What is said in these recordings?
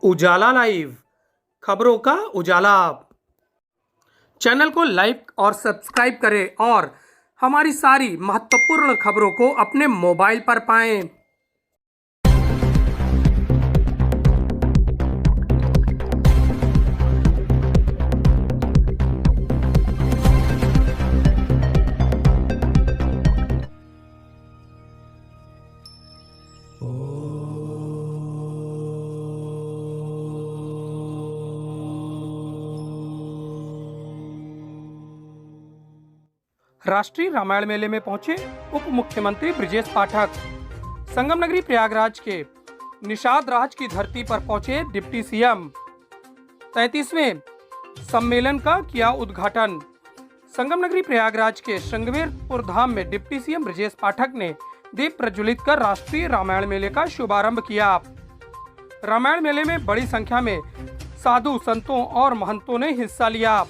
उजाला live, खबरों का उजाला। Channel को लाइक और सब्सक्राइब करें और हमारी सारी महत्वपूर्ण खबरों को अपने मोबाइल पर पाएं। राष्ट्रीय रामायण मेले में पहुंचे उप मुख्यमंत्री ब्रजेश पाठक। संगम नगरी प्रयागराज के निषाद राज की धरती पर पहुंचे डिप्टी सीएम। 33वें सम्मेलन का किया उद्घाटन। संगम नगरी प्रयागराज के श्रृंगवेरपुर धाम में डिप्टी सीएम ब्रजेश पाठक ने दीप प्रज्वलित कर राष्ट्रीय रामायण मेले का शुभारंभ किया। रामायण मेले में बड़ी संख्या में साधु संतों और महंतों ने हिस्सा लिया।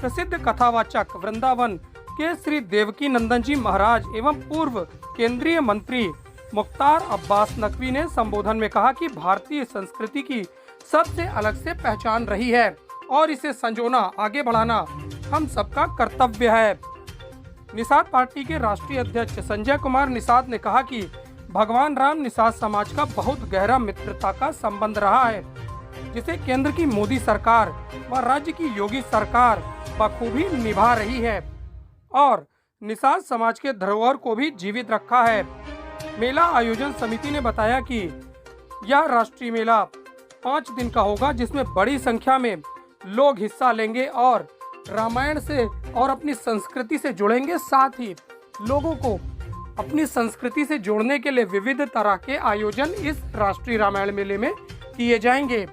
प्रसिद्ध कथावाचक वृंदावन के श्री देवकी नंदन जी महाराज एवं पूर्व केंद्रीय मंत्री मुख्तार अब्बास नकवी ने संबोधन में कहा कि भारतीय संस्कृति की सबसे अलग से पहचान रही है और इसे संजोना, आगे बढ़ाना हम सबका कर्तव्य है। निषाद पार्टी के राष्ट्रीय अध्यक्ष संजय कुमार निषाद ने कहा कि भगवान राम निषाद समाज का बहुत गहरा मित्रता का संबंध रहा है, जिसे केंद्र की मोदी सरकार व राज्य की योगी सरकार बखूबी निभा रही है और निषाद समाज के धरोहर को भी जीवित रखा है। मेला आयोजन समिति ने बताया कि यह राष्ट्रीय मेला 5 दिन का होगा, जिसमें बड़ी संख्या में लोग हिस्सा लेंगे और रामायण से और अपनी संस्कृति से जुड़ेंगे। साथ ही लोगों को अपनी संस्कृति से जोड़ने के लिए विविध तरह के आयोजन इस राष्ट्रीय रामायण मेले में किए जाएंगे।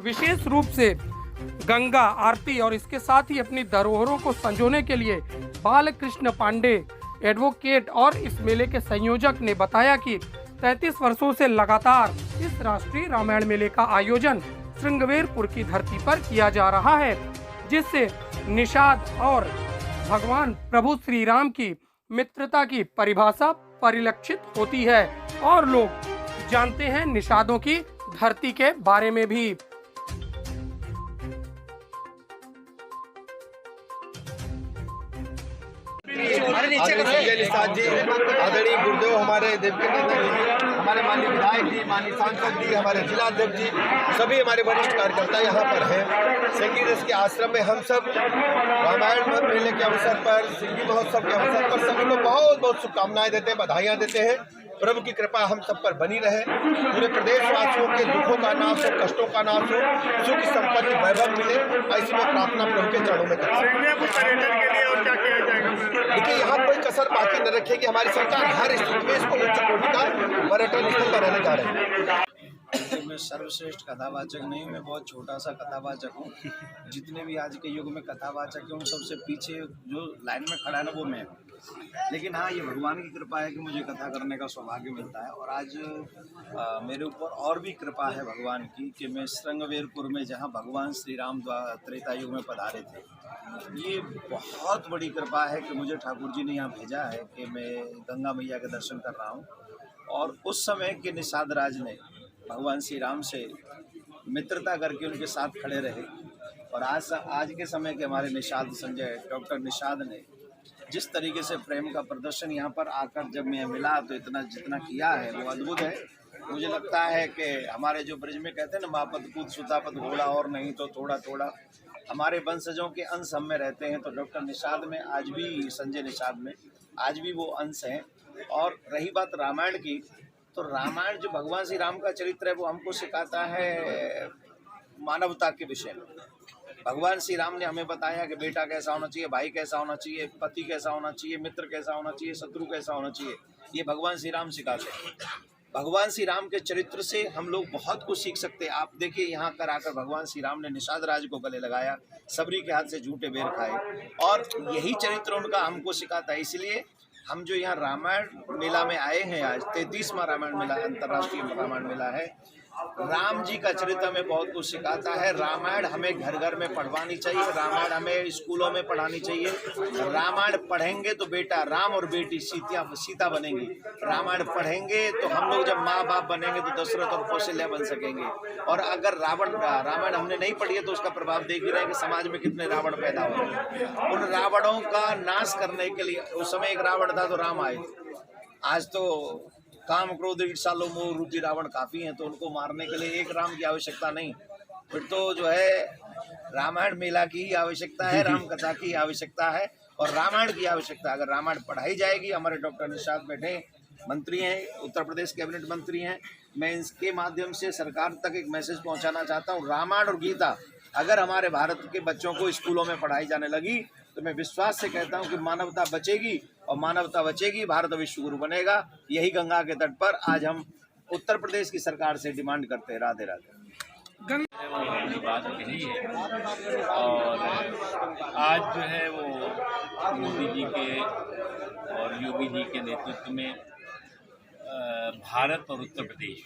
विशेष रूप से गंगा आरती और इसके साथ ही अपनी धरोहरों को संजोने के लिए बालकृष्ण पांडे एडवोकेट और इस मेले के संयोजक ने बताया कि 33 वर्षों से लगातार इस राष्ट्रीय रामायण मेले का आयोजन श्रृंगवेरपुर की धरती पर किया जा रहा है, जिससे निषाद और भगवान प्रभु श्री राम की मित्रता की परिभाषा परिलक्षित होती है और लोग जानते हैं निषादों की धरती के बारे में भी। संजय निषाद जी, आदरणीय गुरुदेव हमारे देवकी नंदन जी, हमारे माननीय विधायक जी, माननीय सांसद जी, हमारे जिलाध्यक्ष जी, सभी हमारे वरिष्ठ कार्यकर्ता यहाँ पर हैं। सेक्रेटरी के आश्रम में हम सब रामायण मेले के अवसर पर, सिंगी महोत्सव के अवसर पर सभी को बहुत बहुत शुभकामनाएं देते हैं, बधाइयाँ देते हैं। प्रभु की कृपा हम सब पर बनी रहे, पूरे प्रदेशवासियों के दुखों का नाश हो, कष्टों का नाश हो, सुख संपत्ति वैभव मिले, ऐसी में प्रार्थना प्रभु के चरणों में करते हैं। देखिए, यहाँ कोई कसर बाकी न रखेगी। हमारी सरकार हर स्थिति में इसको उच्च कोटि का पर्यटन स्थल बनाने जा रही है। मैं सर्वश्रेष्ठ कथावाचक नहीं, मैं बहुत छोटा सा कथावाचक हूँ। जितने भी आज के युग में कथावाचक हैं उन सबसे पीछे जो लाइन में खड़ा है ना, वो मैं हूँ। लेकिन हाँ, ये भगवान की कृपा है कि मुझे कथा करने का सौभाग्य मिलता है और आज मेरे ऊपर और भी कृपा है भगवान की कि मैं श्रृंगवेरपुर में, जहाँ भगवान श्री राम त्रेता युग में पधारे थे, ये बहुत बड़ी कृपा है कि मुझे ठाकुर जी ने यहाँ भेजा है कि मैं गंगा मैया के दर्शन कर रहा हूँ। और उस समय के निषाद राज ने भगवान श्री राम से मित्रता करके उनके साथ खड़े रहे और आज के समय के हमारे निषाद संजय डॉक्टर निषाद ने जिस तरीके से प्रेम का प्रदर्शन यहाँ पर आकर जब मैं मिला तो इतना जितना किया है वो अद्भुत है। मुझे लगता है कि हमारे जो ब्रज में कहते हैं ना, मापत कूद सुतापत घोड़ा और नहीं तो थोड़ा थोड़ा, हमारे वंशजों के अंश हम में रहते हैं। तो डॉक्टर निषाद में आज भी, संजय निषाद में आज भी वो अंश हैं। और रही बात रामायण की, तो रामायण जो भगवान श्री राम का चरित्र है वो हमको सिखाता है मानवता के विषय में। भगवान श्री राम ने हमें बताया कि बेटा कैसा होना चाहिए, भाई कैसा होना चाहिए, पति कैसा होना चाहिए, मित्र कैसा होना चाहिए, शत्रु कैसा होना चाहिए। ये भगवान श्री राम सिखाते हैं। भगवान श्री राम के चरित्र से हम लोग बहुत कुछ सीख सकते हैं। आप देखिए, यहाँ कर आकर भगवान श्री राम ने निषाद राज को गले लगाया, सबरी के हाथ से झूठे बेर खाए और यही चरित्र उनका हमको सिखाता है। इसलिए हम जो यहाँ रामायण मेला में आए हैं, आज 33वां रामायण मेला, अंतर्राष्ट्रीय रामायण मेला है, राम जी का चरित्र हमें बहुत कुछ सिखाता है। रामायण हमें घर घर में पढ़वानी चाहिए, रामायण हमें स्कूलों में पढ़ानी चाहिए। रामायण पढ़ेंगे तो बेटा राम और बेटी सीता बनेंगी। रामायण पढ़ेंगे तो हम लोग जब माँ बाप बनेंगे तो दशरथ और कौशल्या बन सकेंगे। और अगर रामायण हमने नहीं पढ़ी है तो उसका प्रभाव देख ही रहे हैं कि समाज में कितने रावण पैदा हो रहे हैं। उन रावणों का नाश करने के लिए उस समय एक रावण था तो राम आए। आज तो काम क्रोध ईर्षा लोभ मोह रूपी रावण काफी हैं, तो उनको मारने के लिए एक राम की आवश्यकता नहीं, फिर तो जो है रामायण मेला की ही आवश्यकता है, राम कथा की आवश्यकता है और रामायण की आवश्यकता। अगर रामायण पढ़ाई जाएगी, हमारे डॉक्टर निषाद बैठे मंत्री हैं, उत्तर प्रदेश कैबिनेट मंत्री हैं, मैं इसके माध्यम से सरकार तक एक मैसेज पहुंचाना चाहता हूं। रामायण और गीता अगर हमारे भारत के बच्चों को स्कूलों में पढ़ाई जाने लगी तो मैं विश्वास से कहता हूं कि मानवता बचेगी और मानवता बचेगी, भारत विश्व गुरु बनेगा। यही गंगा के तट पर आज हम उत्तर प्रदेश की सरकार से डिमांड करते हैं। राधे राधे। अपनी बात कही है और आज जो है वो मोदी जी के और योगी जी के नेतृत्व में भारत और उत्तर प्रदेश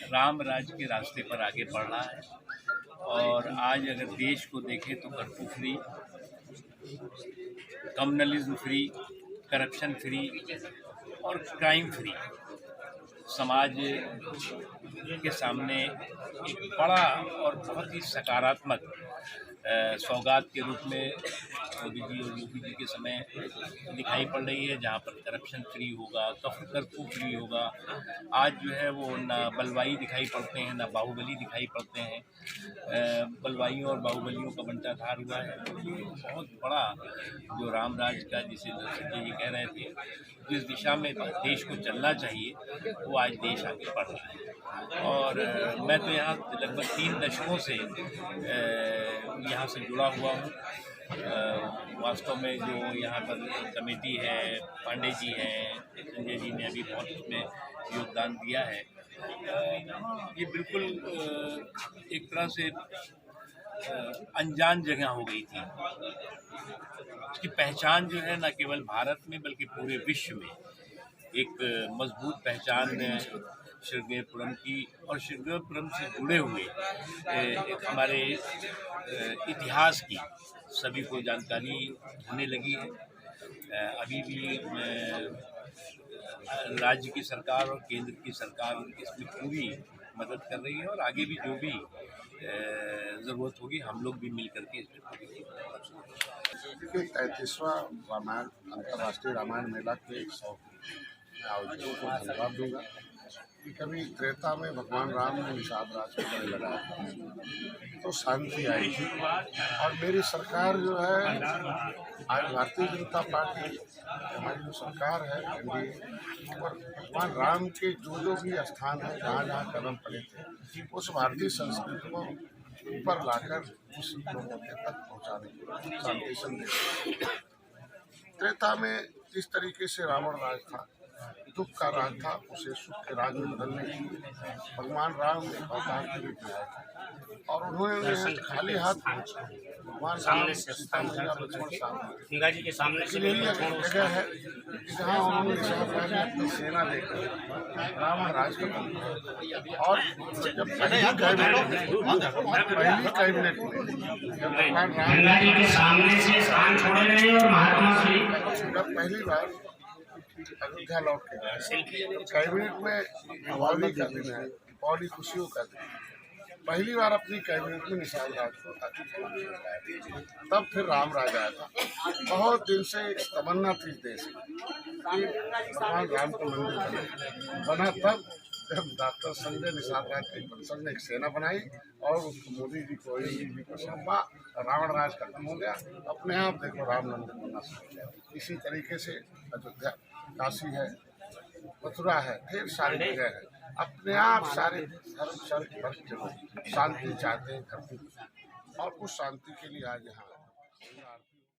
राम राज्य के रास्ते पर आगे बढ़ रहा है। और आज अगर देश को देखें तो curfew free, communalism free, corruption free और क्राइम फ्री समाज के सामने एक बड़ा और बहुत ही सकारात्मक सौगात के रूप में मोदी जी और योगी जी के समय दिखाई पड़ रही है, जहाँ पर करप्शन फ्री होगा, कर्फ्यू फ्री होगा। आज जो है वो ना बलवाई दिखाई पड़ते हैं, ना बाहुबली दिखाई पड़ते हैं। बलवाइयों और बाहुबलियों का बंटाधार हुआ है। ये बहुत बड़ा जो राम राज का, जिसे संजय जी कह रहे थे, जिस दिशा में देश को चलना चाहिए वो आज देश आगे बढ़ रहा है। और मैं तो यहाँ लगभग 3 दशकों से यहाँ से जुड़ा हुआ हूँ। वास्तव में जो यहाँ पर कमेटी है, पांडे जी हैं, संजय जी ने अभी बहुत उसमें योगदान दिया है। ये बिल्कुल एक तरह से अनजान जगह हो गई थी। उसकी पहचान जो है न केवल भारत में बल्कि पूरे विश्व में एक मजबूत पहचान श्रृंगेरपुरम की और श्रृंगेरपुरम से जुड़े हुए एक हमारे इतिहास की सभी को जानकारी होने लगी है। अभी भी राज्य की सरकार और केंद्र की सरकार इसमें पूरी मदद कर रही है और आगे भी जो भी ज़रूरत होगी हम लोग भी मिल करके इसमें पूरी। देखिए 33वां रामायण अंतर्राष्ट्रीय रामायण मेला के आयोजकों को धन्यवाद दूंगा कि कभी त्रेता में भगवान राम ने निषाद राज को गले लगाया था तो शांति आई थी। और मेरी सरकार जो है आज भारतीय जनता पार्टी हमारी जो सरकार है एनडीए पर भगवान राम के जो भी स्थान है, जहाँ जहाँ कदम पड़े थे, उस भारतीय संस्कृति को ऊपर लाकर उस लोगों के तक पहुँचाने की शांति संदेश। त्रेता में जिस तरीके से रावण राज था, दुख का राज था, उसे सुख के राज में बदलने की भगवान राम ने अवतार के रूप में आया और उन्होंने खाली हाथ भगवान राम सीता मैया लक्ष्मण गंगा जी के सामने जगह है जहाँ उन्होंने निषाद राज में अपनी सेना लेकर रावण राज खत्म किया। और जब पहली कैबिनेट में जब भगवान राम के सामने से जब पहली बार अयोध्या लौट के गए कैबिनेट में दीपावली का दिन है, दीपावली खुशियों का दिन, पहली बार अपनी कैबिनेट में निषाद राज को तब फिर राम राज आया था। बहुत दिन से तमन्ना थी देश की भगवान राम का मंदिर बना तब जब डॉक्टर संजय निषाद राज के वंशज ने एक सेना बनाई और उसको मोदी जी को जी को सौंपा, रावण राज खत्म हो गया। अपने आप देखो राम मंदिर बनना शुरू किया। इसी तरीके से अयोध्या, काशी है, मथुरा है, फिर सारी जगह है। अपने आप सारे धर्म शांति चाहते हैं धरती और उस शांति के लिए आज यहाँ